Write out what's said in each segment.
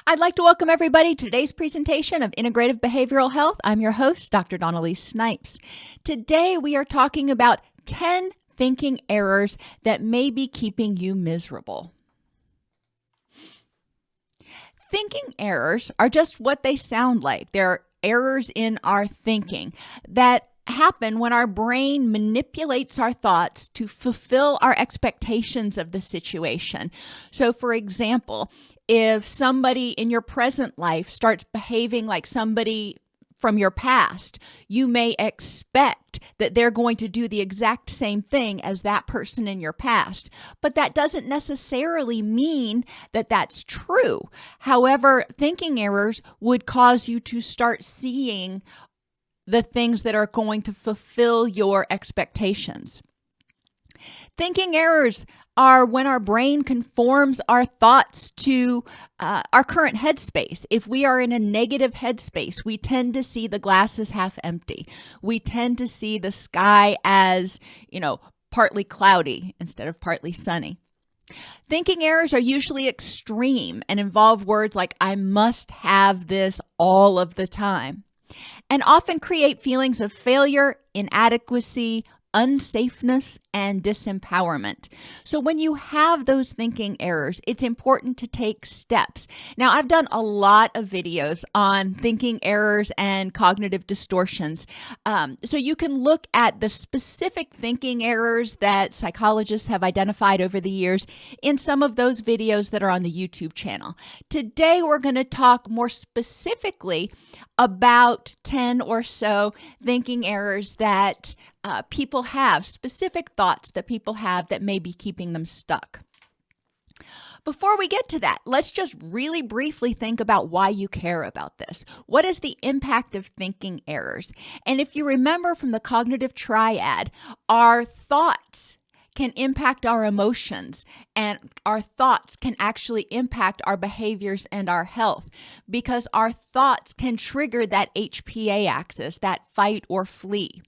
I'd like to welcome everybody to today's presentation of Integrative Behavioral Health. I'm your host, Dr. Elise Snipes. Today we are talking about 10 thinking errors that may be keeping you miserable. Thinking errors are just what they sound like. They're errors in our thinking that happen when our brain manipulates our thoughts to fulfill our expectations of the situation. So, for example, if somebody in your present life starts behaving like somebody from your past, you may expect that they're going to do the exact same thing as that person in your past. But that doesn't necessarily mean that that's true. However, thinking errors would cause you to start seeing the things that are going to fulfill your expectations. Thinking errors are when our brain conforms our thoughts to our current headspace. If we are in a negative headspace, we tend to see the glass as half empty. We tend to see the sky as, partly cloudy instead of partly sunny. Thinking errors are usually extreme and involve words like, I must have this all of the time, and often create feelings of failure, inadequacy, unsafeness, and disempowerment. So when you have those thinking errors, it's important to take steps. Now, I've done a lot of videos on thinking errors and cognitive distortions. So you can look at the specific thinking errors that psychologists have identified over the years in some of those videos that are on the YouTube channel. Today, we're going to talk more specifically about 10 or so thinking errors that people have, specific thoughts that people have that may be keeping them stuck. Before we get to that, let's just really briefly think about why you care about this. What is the impact of thinking errors? And if you remember from the cognitive triad, our thoughts can impact our emotions, and our thoughts can actually impact our behaviors and our health, because our thoughts can trigger that HPA axis, that fight or flee.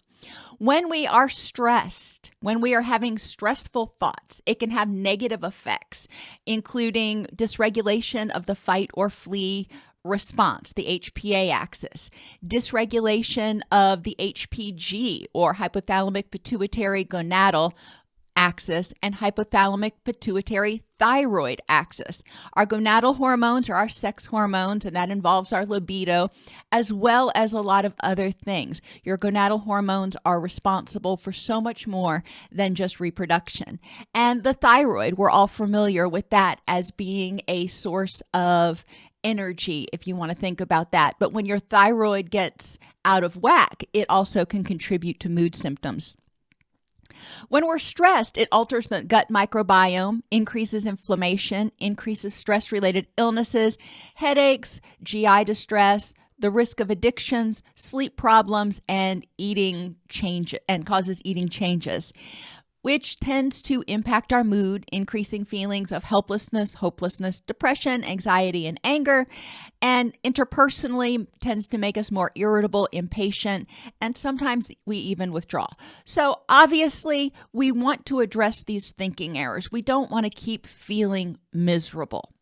When we are stressed, when we are having stressful thoughts, it can have negative effects, including dysregulation of the fight or flee response, the HPA axis, dysregulation of the HPG or hypothalamic pituitary gonadal axis, and hypothalamic pituitary thyroid axis. Our gonadal hormones are our sex hormones, and that involves our libido, as well as a lot of other things. Your gonadal hormones are responsible for so much more than just reproduction. And the thyroid, we're all familiar with that as being a source of energy, if you want to think about that. But when your thyroid gets out of whack, it also can contribute to mood symptoms. When we're stressed, it alters the gut microbiome, increases inflammation, increases stress-related illnesses, headaches, GI distress, the risk of addictions, sleep problems, and causes eating changes, which tends to impact our mood, increasing feelings of helplessness, hopelessness, depression, anxiety, and anger, and interpersonally tends to make us more irritable, impatient, and sometimes we even withdraw. So obviously, we want to address these thinking errors. We don't want to keep feeling miserable.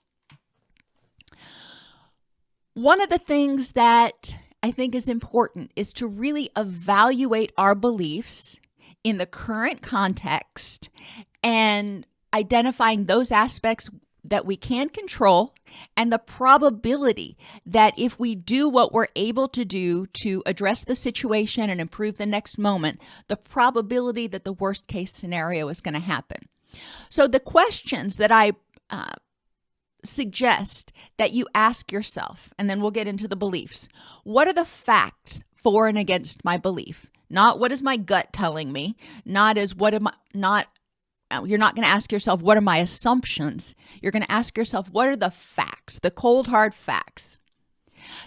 One of the things that I think is important is to really evaluate our beliefs in the current context and identifying those aspects that we can control and the probability that if we do what we're able to do to address the situation and improve the next moment, the probability that the worst case scenario is going to happen. So the questions that I suggest that you ask yourself, and then we'll get into the beliefs. What are the facts for and against my belief? Not what is my gut telling me, you're not going to ask yourself, what are my assumptions? You're going to ask yourself, what are the facts, the cold, hard facts?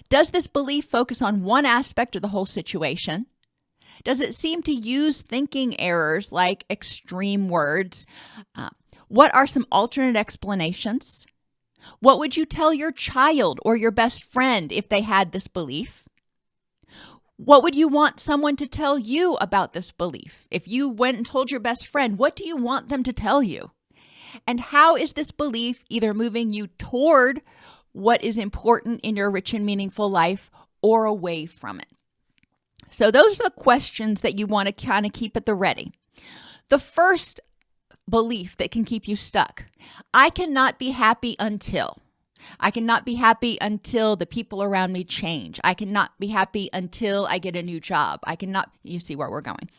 Does this belief focus on one aspect of the whole situation? Does it seem to use thinking errors like extreme words? What are some alternate explanations? What would you tell your child or your best friend if they had this belief? What would you want someone to tell you about this belief? If you went and told your best friend, what do you want them to tell you? And how is this belief either moving you toward what is important in your rich and meaningful life or away from it? So those are the questions that you want to kind of keep at the ready. The first belief that can keep you stuck: I cannot be happy until. I cannot be happy until the people around me change. I cannot be happy until I get a new job. You see where we're going.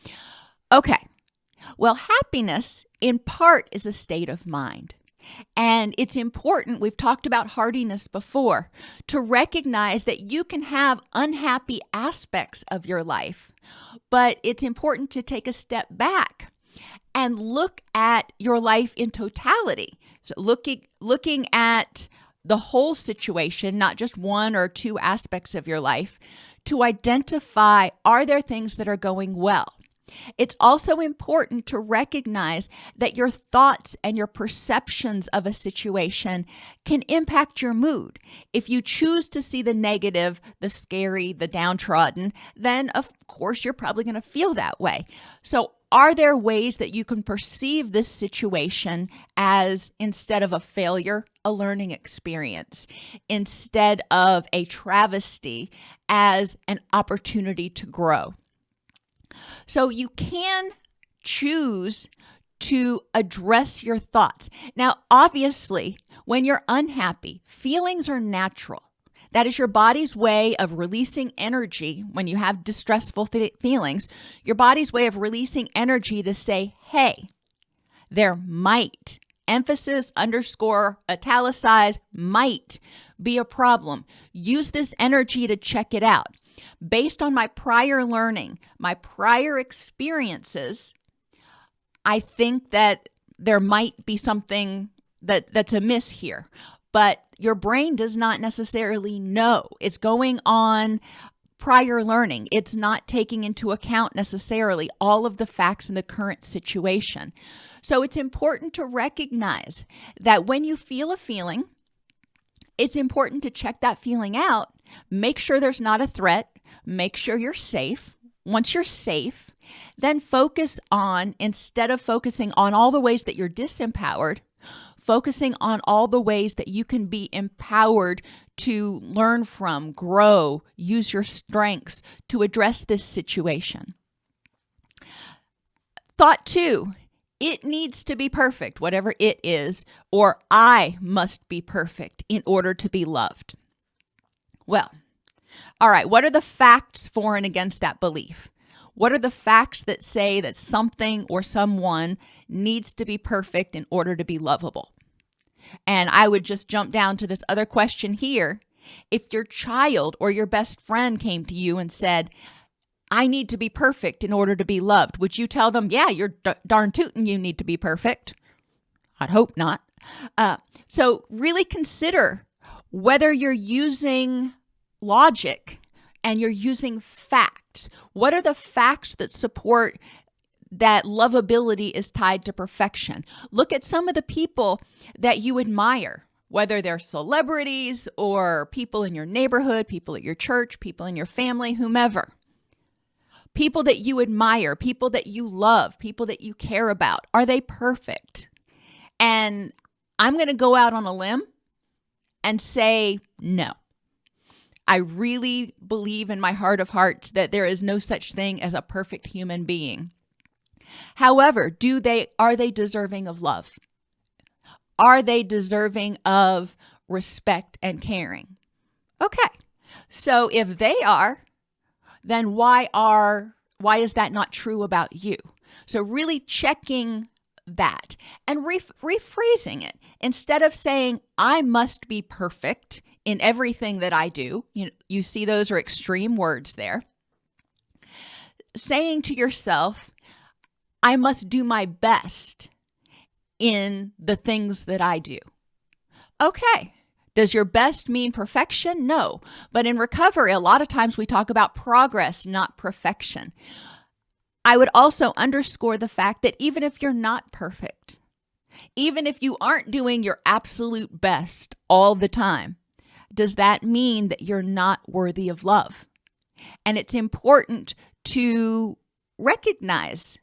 Okay. Well, happiness in part is a state of mind. And it's important, we've talked about hardiness before, to recognize that you can have unhappy aspects of your life, but it's important to take a step back and look at your life in totality. So looking at the whole situation, not just one or two aspects of your life, to identify, are there things that are going well? It's also important to recognize that your thoughts and your perceptions of a situation can impact your mood. If you choose to see the negative, the scary, the downtrodden, then of course you're probably going to feel that way. So are there ways that you can perceive this situation as, instead of a failure, a learning experience, instead of a travesty, as an opportunity to grow? So you can choose to address your thoughts. Now, obviously, when you're unhappy, feelings are natural. That is your body's way of releasing energy. When you have distressful feelings, your body's way of releasing energy to say, hey, there might, emphasis, underscore, italicize, might be a problem. Use this energy to check it out. Based on my prior learning, my prior experiences, I think that there might be something that's amiss here. But your brain does not necessarily know. It's going on prior learning. It's not taking into account necessarily all of the facts in the current situation. So it's important to recognize that when you feel a feeling, it's important to check that feeling out. Make sure there's not a threat. Make sure you're safe. Once you're safe, then focus on, instead of focusing on all the ways that you're disempowered, focusing on all the ways that you can be empowered to learn from, grow, use your strengths to address this situation. Thought 2, it needs to be perfect, whatever it is, or I must be perfect in order to be loved. Well, all right, what are the facts for and against that belief? What are the facts that say that something or someone needs to be perfect in order to be lovable? And I would just jump down to this other question here. If your child or your best friend came to you and said, I need to be perfect in order to be loved, would you tell them, yeah, you're darn tootin', you need to be perfect? I'd hope not. So really consider whether you're using logic and you're using facts. What are the facts that support that lovability is tied to perfection? Look at some of the people that you admire, whether they're celebrities or people in your neighborhood, people at your church, people in your family, whomever. People that you admire, people that you love, people that you care about. Are they perfect? And I'm going to go out on a limb and say no. I really believe in my heart of hearts that there is no such thing as a perfect human being. However, are they deserving of love? Are they deserving of respect and caring? Okay. So if they are, then why is that not true about you? So really checking that and rephrasing it. Instead of saying, I must be perfect in everything that I do, you see those are extreme words there. Saying to yourself, I must do my best in the things that I do. Okay. Does your best mean perfection? No. But in recovery, a lot of times we talk about progress, not perfection. I would also underscore the fact that even if you're not perfect, even if you aren't doing your absolute best all the time, does that mean that you're not worthy of love? And it's important to recognize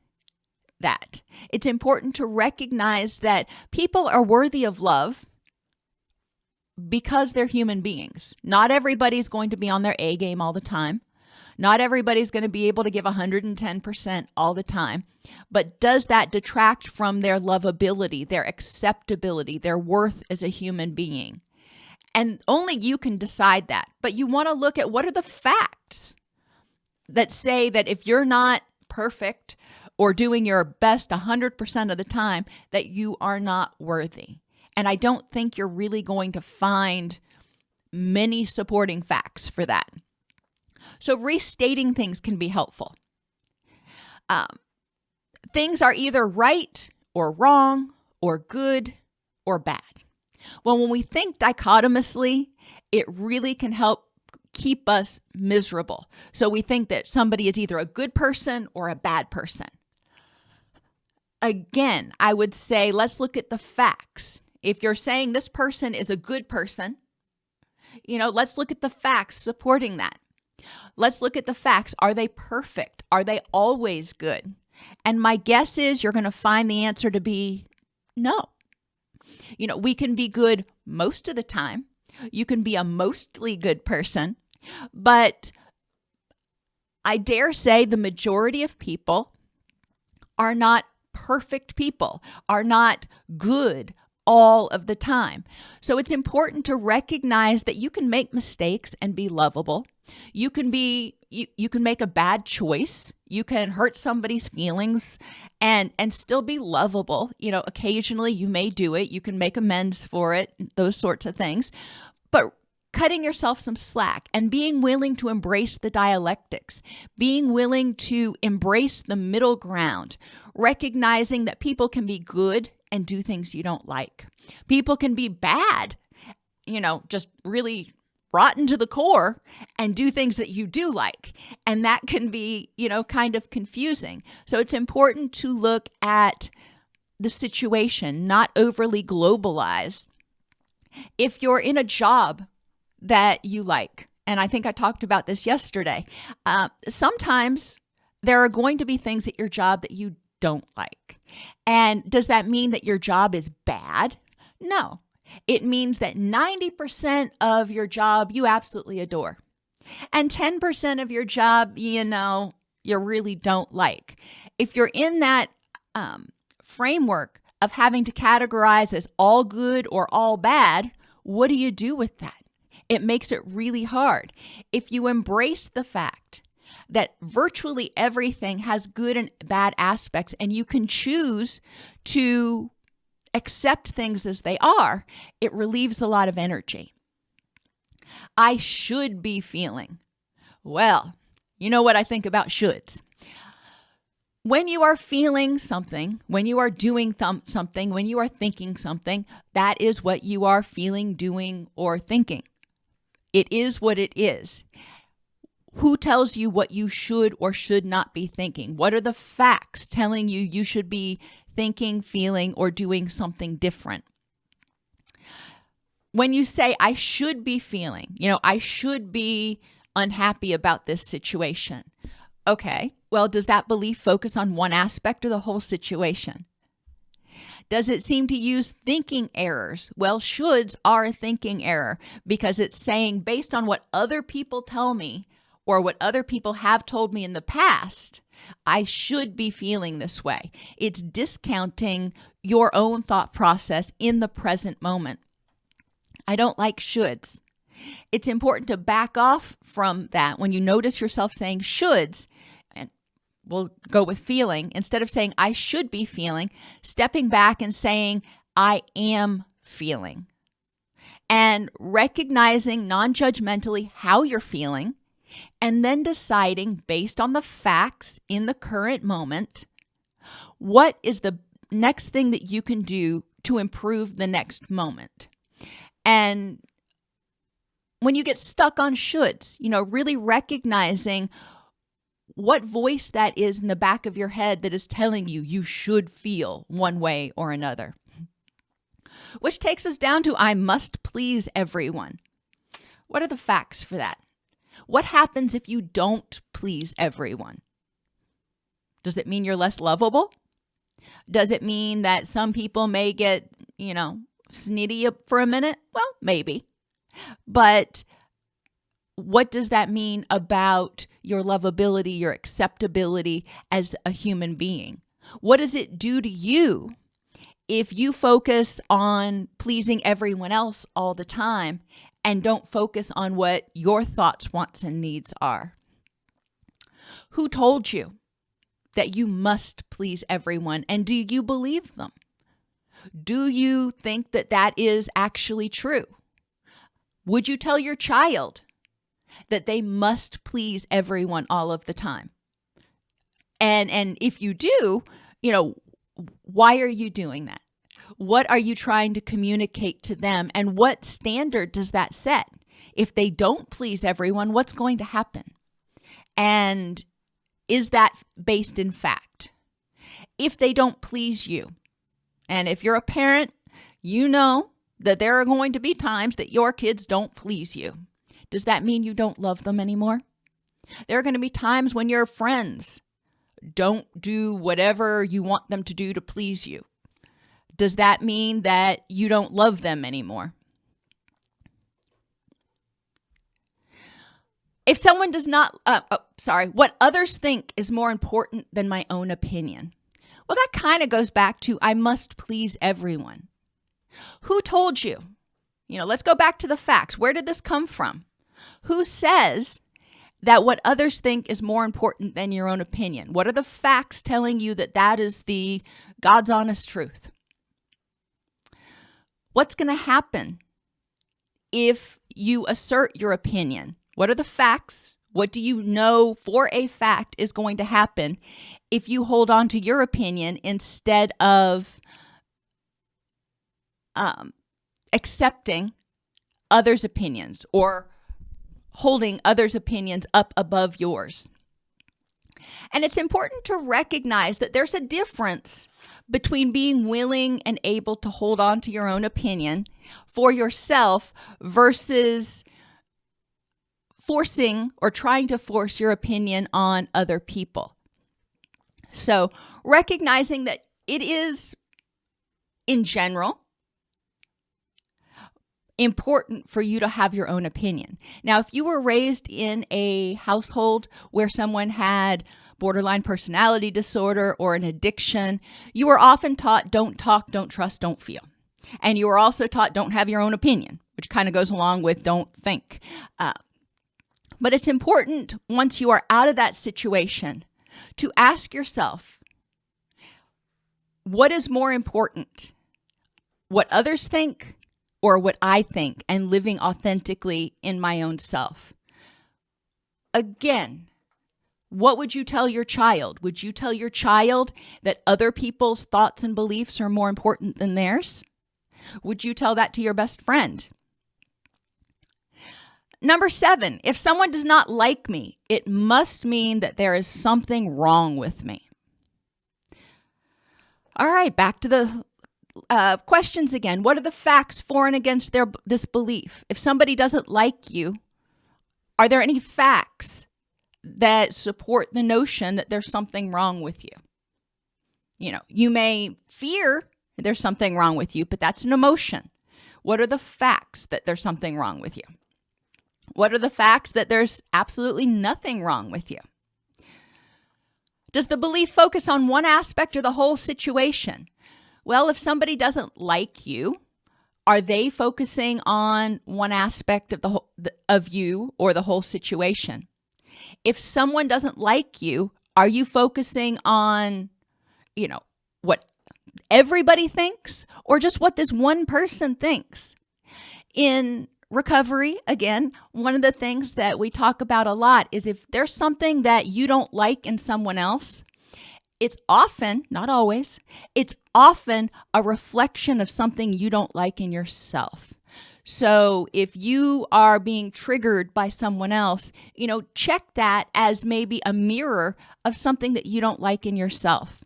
that. It's important to recognize that people are worthy of love, because they're human beings. Not everybody's going to be on their A game all the time. Not everybody's going to be able to give 110% all the time. But does that detract from their lovability, their acceptability, their worth as a human being? And only you can decide that. But you want to look at what are the facts that say that if you're not perfect or doing your best 100% of the time, that you are not worthy. And I don't think you're really going to find many supporting facts for that. So restating things can be helpful. Things are either right or wrong or good or bad. Well, when we think dichotomously, it really can help keep us miserable. So we think that somebody is either a good person or a bad person. Again, I would say let's look at the facts. If you're saying this person is a good person, let's look at the facts supporting that. Let's look at the facts. Are they perfect? Are they always good? And my guess is you're going to find the answer to be no. We can be good most of the time. You can be a mostly good person. But I dare say the majority of people are not perfect people, are not good all of the time. So it's important to recognize that you can make mistakes and be lovable. You can make a bad choice. You can hurt somebody's feelings and still be lovable. Occasionally you may do it. You can make amends for it, those sorts of things. But cutting yourself some slack and being willing to embrace the dialectics, being willing to embrace the middle ground, recognizing that people can be good and do things you don't like. People can be bad, just really rotten to the core and do things that you do like. And that can be, kind of confusing. So it's important to look at the situation, not overly globalize. If you're in a job that you like, and I think I talked about this yesterday, sometimes there are going to be things at your job that you don't like. And does that mean that your job is bad? No. It means that 90% of your job you absolutely adore. And 10% of your job, you really don't like. If you're in that framework of having to categorize as all good or all bad, what do you do with that? It makes it really hard. If you embrace the fact that virtually everything has good and bad aspects, and you can choose to accept things as they are, it relieves a lot of energy. I should be feeling. Well, you know what I think about shoulds. When you are feeling something, when you are doing something, when you are thinking something, that is what you are feeling, doing, or thinking. It is what it is. Who tells you what you should or should not be thinking? What are the facts telling you you should be thinking, feeling, or doing something different? When you say, I should be feeling, I should be unhappy about this situation. Okay, well, does that belief focus on one aspect or the whole situation? Does it seem to use thinking errors? Well, shoulds are a thinking error because it's saying, based on what other people tell me or what other people have told me in the past, I should be feeling this way. It's discounting your own thought process in the present moment. I don't like shoulds. It's important to back off from that. When you notice yourself saying shoulds, and we'll go with feeling, instead of saying I should be feeling, stepping back and saying I am feeling. And recognizing non-judgmentally how you're feeling, and then deciding based on the facts in the current moment, what is the next thing that you can do to improve the next moment. And when you get stuck on shoulds, really recognizing what voice that is in the back of your head that is telling you you should feel one way or another. Which takes us down to I must please everyone. What are the facts for that? What happens if you don't please everyone? Does it mean you're less lovable? Does it mean that some people may get, snitty for a minute? Well, maybe. But what does that mean about your lovability, your acceptability as a human being? What does it do to you if you focus on pleasing everyone else all the time and don't focus on what your thoughts, wants, and needs are? Who told you that you must please everyone, and do you believe them? Do you think that that is actually true? Would you tell your child that they must please everyone all of the time? And if you do, why are you doing that? What are you trying to communicate to them? And what standard does that set? If they don't please everyone, what's going to happen? And is that based in fact? If they don't please you, and if you're a parent, you know that there are going to be times that your kids don't please you. Does that mean you don't love them anymore? There are going to be times when your friends don't do whatever you want them to do to please you. Does that mean that you don't love them anymore? If someone does not, what others think is more important than my own opinion. Well, that kind of goes back to I must please everyone. Who told you? Let's go back to the facts. Where did this come from? Who says that what others think is more important than your own opinion? What are the facts telling you that that is the God's honest truth? What's going to happen if you assert your opinion? What are the facts? What do you know for a fact is going to happen if you hold on to your opinion instead of accepting others' opinions or holding others' opinions up above yours? And it's important to recognize that there's a difference between being willing and able to hold on to your own opinion for yourself versus forcing or trying to force your opinion on other people. So recognizing that it is, in general, important for you to have your own opinion. Now, if you were raised in a household where someone had borderline personality disorder or an addiction, you were often taught don't talk, don't trust, don't feel. And you were also taught don't have your own opinion, which kind of goes along with don't think. But it's important once you are out of that situation to ask yourself, what is more important? What others think or what I think, and living authentically in my own self? Again, what would you tell your child? Would you tell your child that other people's thoughts and beliefs are more important than theirs? Would you tell that to your best friend? Number 7, if someone does not like me, it must mean that there is something wrong with me. All right, back to the questions again. What are the facts for and against this belief? If somebody doesn't like you, are there any facts that support the notion that there's something wrong with you? You may fear there's something wrong with you, but that's an emotion. What are the facts that there's something wrong with you? What are the facts that there's absolutely nothing wrong with you? Does the belief focus on one aspect or the whole situation? Well, if somebody doesn't like you, are they focusing on one aspect of you or the whole situation? If someone doesn't like you, are you focusing on, what everybody thinks or just what this one person thinks? In recovery, again, one of the things that we talk about a lot is if there's something that you don't like in someone else, it's often, not always, it's often a reflection of something you don't like in yourself. So if you are being triggered by someone else, check that as maybe a mirror of something that you don't like in yourself.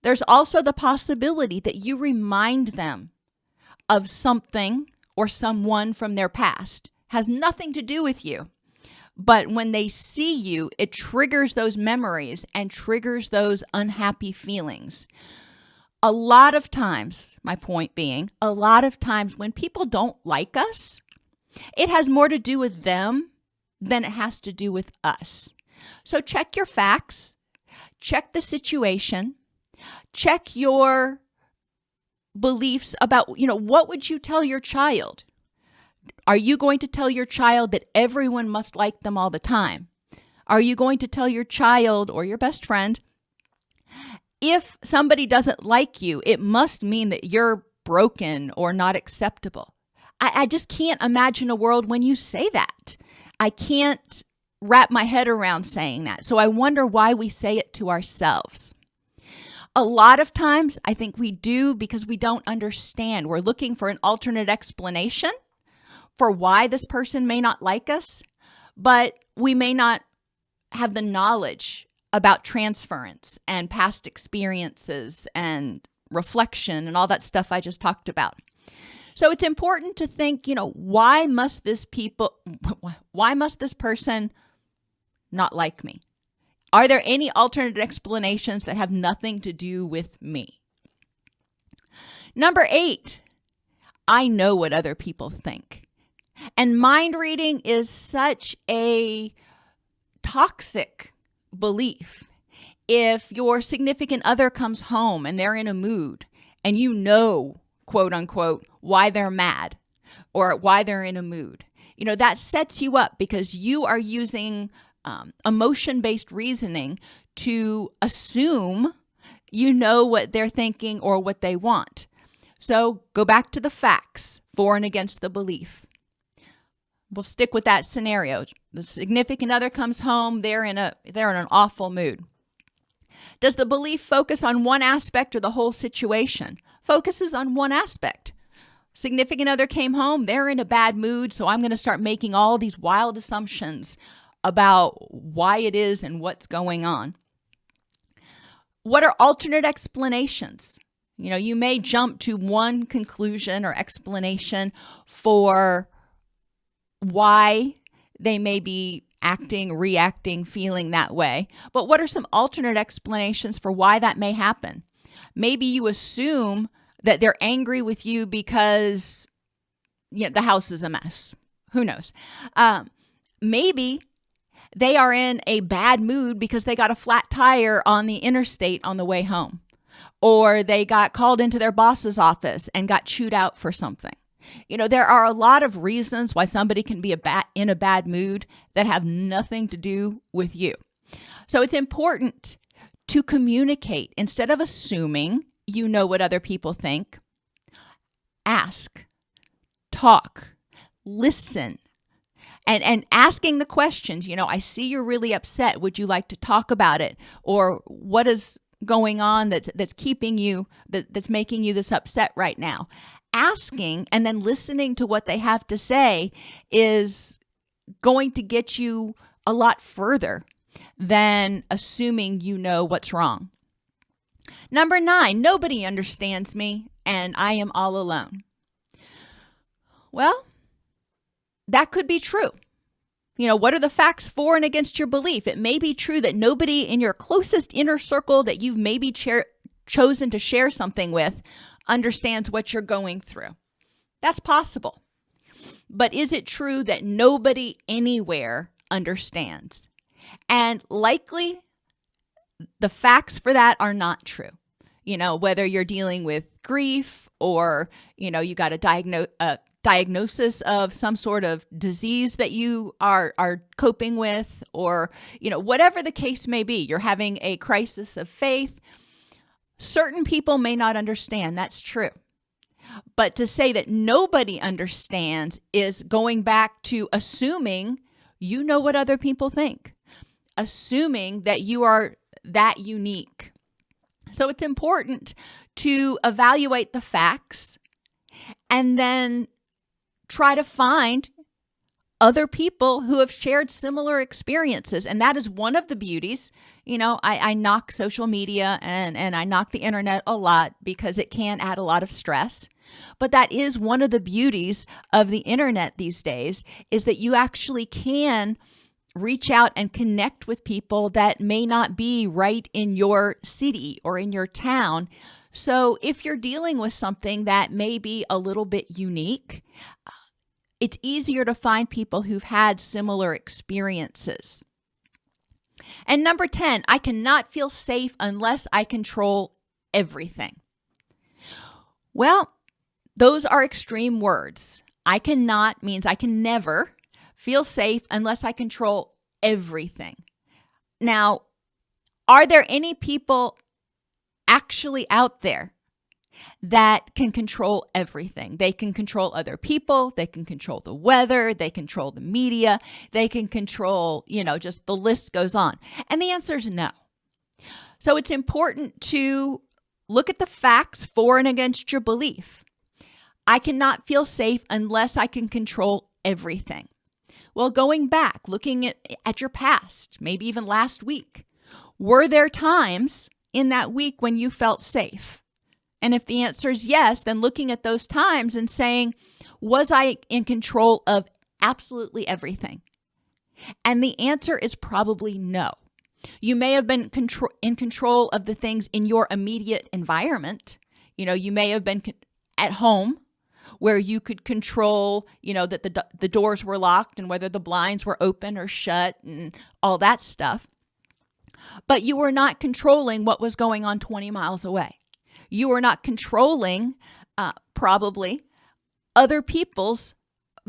There's also the possibility that you remind them of something or someone from their past. Has nothing to do with you. But when they see you, it triggers those memories and triggers those unhappy feelings. A lot of times, my point being, a lot of times when people don't like us, It has more to do with them than it has to do with us. So check your facts, check the situation, check your beliefs about, what would you tell your child? Are you going to tell your child that everyone must like them all the time? Are you going to tell your child or your best friend, if somebody doesn't like you, it must mean that you're broken or not acceptable? I just can't imagine a world when you say that. I can't wrap my head around saying that. So I wonder why we say it to ourselves. A lot of times, I think we do because we don't understand. We're looking for an alternate explanation for why this person may not like us, but we may not have the knowledge about transference and past experiences and reflection and all that stuff I just talked about. So it's important to think, why must this person not like me? Are there any alternate explanations that have nothing to do with me? Number 8, I know what other people think. And mind reading is such a toxic belief. If your significant other comes home and they're in a mood and quote unquote, why they're mad or why they're in a mood, that sets you up because you are using emotion-based reasoning to assume you know what they're thinking or what they want. So go back to the facts for and against the belief. We'll stick with that scenario. The significant other comes home, they're in an awful mood. Does the belief focus on one aspect or the whole situation? Focuses on one aspect. Significant other came home, they're in a bad mood, so I'm going to start making all these wild assumptions about why it is and what's going on. What are alternate explanations? You may jump to one conclusion or explanation for why they may be acting, reacting, feeling that way. But what are some alternate explanations for why that may happen? Maybe you assume that they're angry with you because the house is a mess. Who knows? Maybe they are in a bad mood because they got a flat tire on the interstate on the way home, or they got called into their boss's office and got chewed out for something. There are a lot of reasons why somebody can be in a bad mood that have nothing to do with you. So it's important to communicate instead of assuming you know what other people think. Ask, talk, listen, and asking the questions. I see you're really upset. Would you like to talk about it? Or what is going on that's keeping you, that's making you this upset right now? Asking and then listening to what they have to say is going to get you a lot further than assuming you know what's wrong. Number 9, nobody understands me and I am all alone. Well, that could be true. What are the facts for and against your belief? It may be true that nobody in your closest inner circle that you've maybe chosen to share something with understands what you're going through. That's possible. But is it true that nobody anywhere understands? And likely, the facts for that are not true. Whether you're dealing with grief or, you got a diagnosis of some sort of disease that you are coping with, or, whatever the case may be, you're having a crisis of faith. Certain people may not understand. That's true. But to say that nobody understands is going back to assuming you know what other people think, assuming that you are that unique. So it's important to evaluate the facts and then try to find other people who have shared similar experiences. And that is one of the beauties. I knock social media and I knock the internet a lot because it can add a lot of stress. But that is one of the beauties of the internet these days, is that you actually can reach out and connect with people that may not be right in your city or in your town. So if you're dealing with something that may be a little bit unique, it's easier to find people who've had similar experiences. And number 10, I cannot feel safe unless I control everything. Well, those are extreme words. I cannot means I can never feel safe unless I control everything. Now, are there any people actually out there that can control everything? They can control other people, they can control the weather, they control the media, they can control, just the list goes on. And the answer is no. So it's important to look at the facts for and against your belief. I cannot feel safe unless I can control everything. Well, going back, looking at your past, maybe even last week, were there times in that week when you felt safe? And if the answer is yes, then looking at those times and saying, was I in control of absolutely everything? And the answer is probably no. You may have been in control of the things in your immediate environment. You may have been at home where you could control, that the doors were locked and whether the blinds were open or shut and all that stuff. But you were not controlling what was going on 20 miles away. You were not controlling probably other people's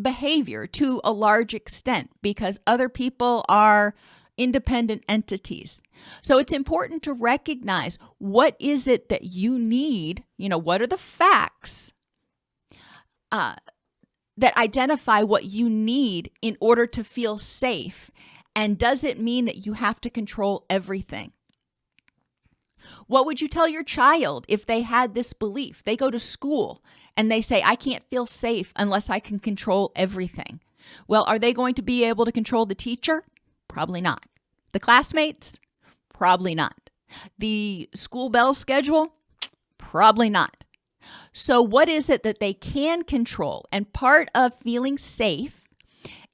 behavior to a large extent because other people are independent entities. So it's important to recognize what is it that you need, what are the facts that identify what you need in order to feel safe, and does it mean that you have to control everything? What would you tell your child if they had this belief? They go to school and they say, I can't feel safe unless I can control everything. Well, are they going to be able to control the teacher? Probably not. The classmates? Probably not. The school bell schedule? Probably not. So what is it that they can control? And part of feeling safe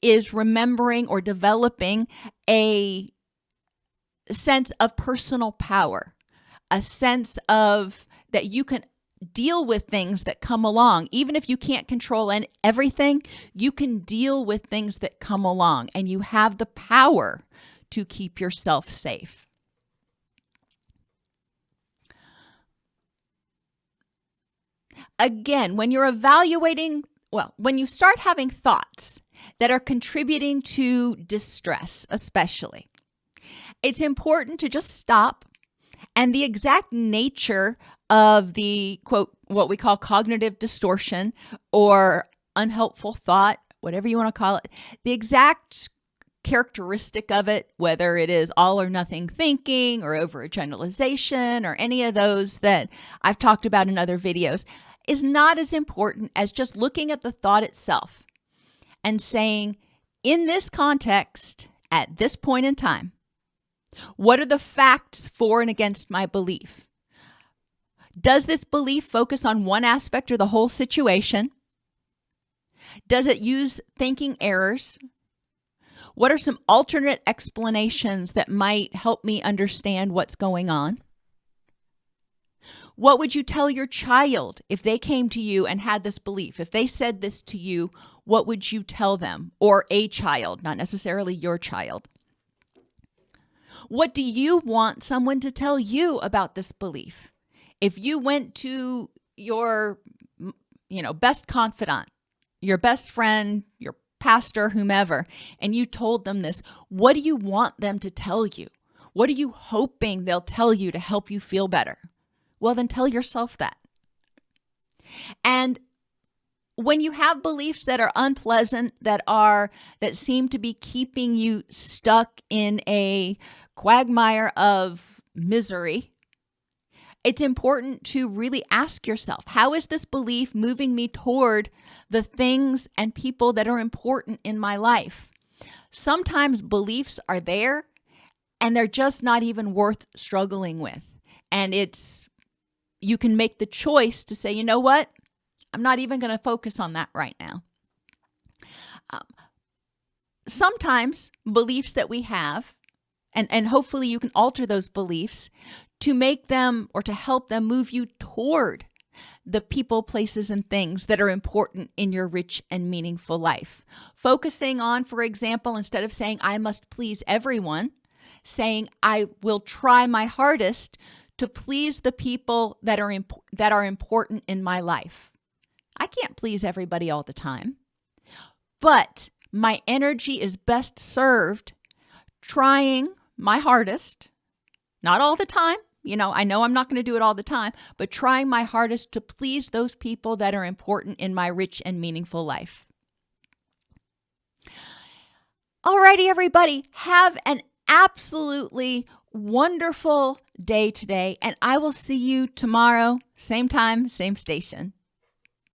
is remembering or developing a sense of personal power, a sense of that you can deal with things that come along. Even if you can't control everything, you can deal with things that come along, and you have the power to keep yourself safe. Again, when you're evaluating, when you start having thoughts that are contributing to distress, especially, it's important to just stop, and the exact nature of the, quote, what we call cognitive distortion or unhelpful thought, whatever you want to call it, the exact characteristic of it, whether it is all or nothing thinking or overgeneralization or any of those that I've talked about in other videos, is not as important as just looking at the thought itself and saying, in this context, at this point in time, what are the facts for and against my belief? Does this belief focus on one aspect or the whole situation? Does it use thinking errors? What are some alternate explanations that might help me understand what's going on? What would you tell your child if they came to you and had this belief? If they said this to you, what would you tell them? Or a child, not necessarily your child. What do you want someone to tell you about this belief? If you went to your, best confidant, your best friend, your pastor, whomever, and you told them this, what do you want them to tell you? What are you hoping they'll tell you to help you feel better? Well, then tell yourself that. And when you have beliefs that are unpleasant, that seem to be keeping you stuck in a quagmire of misery, it's important to really ask yourself, how is this belief moving me toward the things and people that are important in my life? Sometimes beliefs are there and they're just not even worth struggling with. And you can make the choice to say, you know what? I'm not even going to focus on that right now. Sometimes beliefs that we have, and hopefully you can alter those beliefs to make them or to help them move you toward the people, places, and things that are important in your rich and meaningful life. Focusing on, for example, instead of saying, I must please everyone, saying, I will try my hardest to please the people that are important in my life. I can't please everybody all the time, but my energy is best served trying my hardest, not all the time. I know I'm not going to do it all the time, but trying my hardest to please those people that are important in my rich and meaningful life. Alrighty, everybody, have an absolutely wonderful day today, and I will see you tomorrow, same time, same station.